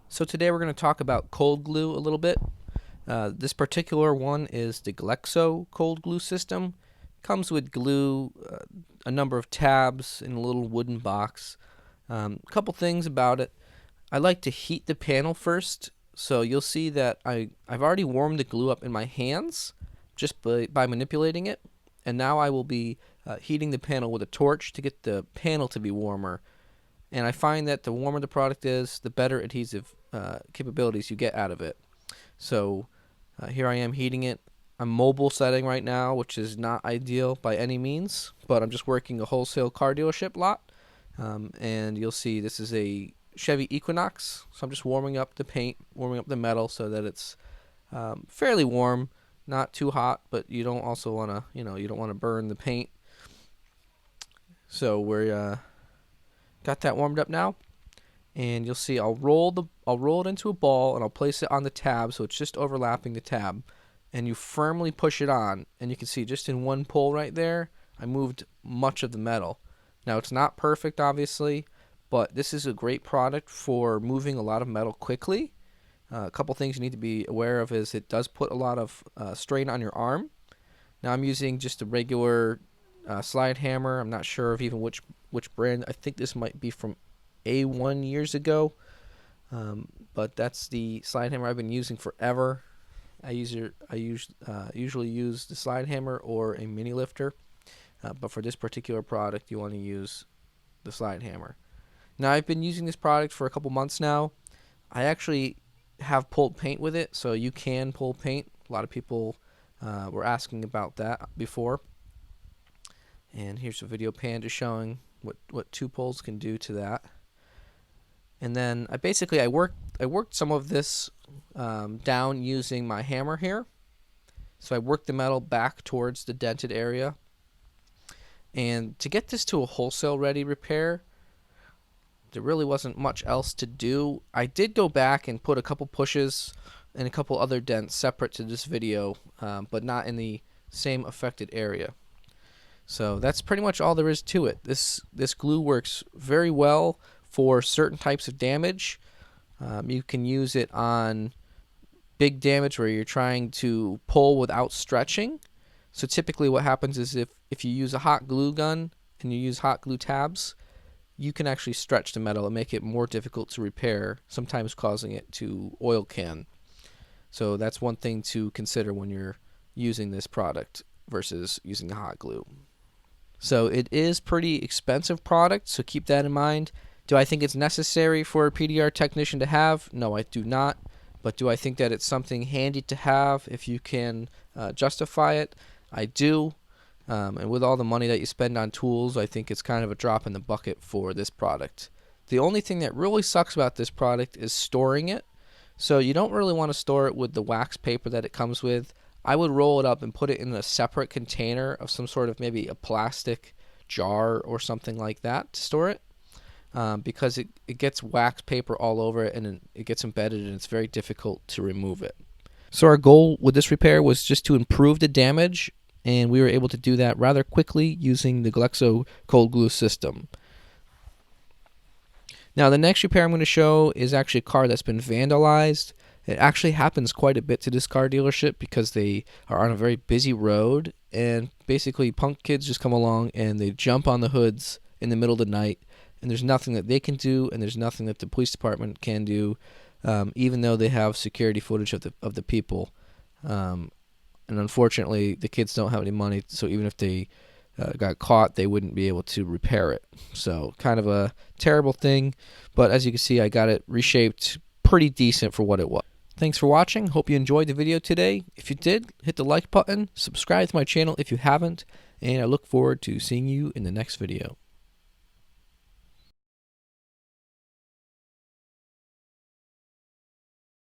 So today we're going to talk about cold glue a little bit. This particular one is the Glexo Cold Glue system. Comes with glue, a number of tabs in a little wooden box. A couple things about it. I like to heat the panel first, so you'll see that I've already warmed the glue up in my hands just by manipulating it, and now I will be heating the panel with a torch to get the panel to be warmer. And I find that the warmer the product is, the better adhesive capabilities you get out of it. So here I am heating it. I'm mobile setting right now, which is not ideal by any means, but I'm just working a wholesale car dealership lot. And you'll see this is a Chevy Equinox, so I'm just warming up the paint, warming up the metal so that it's fairly warm, not too hot, but you don't also want to, you don't want to burn the paint. So we're got that warmed up now, and you'll see I'll roll it into a ball and I'll place it on the tab so it's just overlapping the tab, and you firmly push it on, and you can see just in one pull right there I moved much of the metal. Now it's not perfect obviously, but this is a great product for moving a lot of metal quickly. A couple things you need to be aware of is it does put a lot of strain on your arm. Now I'm using just a regular slide hammer. I'm not sure of even which brand. I think this might be from A1 years ago, but that's the slide hammer I've been using forever. I usually use the slide hammer or a mini lifter, but for this particular product you want to use the slide hammer. Now I've been using this product for a couple months now. I actually have pulled paint with it, so you can pull paint. A lot of people were asking about that before. And here's a video pan just showing what two pulls can do to that. And then I worked some of this down using my hammer here. So I worked the metal back towards the dented area. And to get this to a wholesale ready repair, there really wasn't much else to do. I did go back and put a couple pushes and a couple other dents separate to this video, but not in the same affected area. So that's pretty much all there is to it. This glue works very well for certain types of damage. You can use it on big damage where you're trying to pull without stretching. So typically what happens is if you use a hot glue gun and you use hot glue tabs, you can actually stretch the metal and make it more difficult to repair, sometimes causing it to oil can. So that's one thing to consider when you're using this product versus using the hot glue. So it is pretty expensive product, so keep that in mind. Do I think it's necessary for a PDR technician to have? No, I do not. But do I think that it's something handy to have if you can justify it? I do. And with all the money that you spend on tools, I think it's kind of a drop in the bucket for this product. The only thing that really sucks about this product is storing it. So you don't really want to store it with the wax paper that it comes with. I would roll it up and put it in a separate container of some sort of maybe a plastic jar or something like that to store it, because it gets wax paper all over it and it gets embedded and it's very difficult to remove it. So our goal with this repair was just to improve the damage, and we were able to do that rather quickly using the Glexo Cold Glue system. Now the next repair I'm going to show is actually a car that's been vandalized. It actually happens quite a bit to this car dealership because they are on a very busy road, and basically punk kids just come along and they jump on the hoods in the middle of the night, and there's nothing that they can do and there's nothing that the police department can do, even though they have security footage of the people. And unfortunately the kids don't have any money, so even if they got caught, they wouldn't be able to repair it. So kind of a terrible thing, but as you can see I got it reshaped pretty decent for what it was. Thanks for watching. Hope you enjoyed the video today. If you did, hit the like button, subscribe to my channel if you haven't, and I look forward to seeing you in the next video.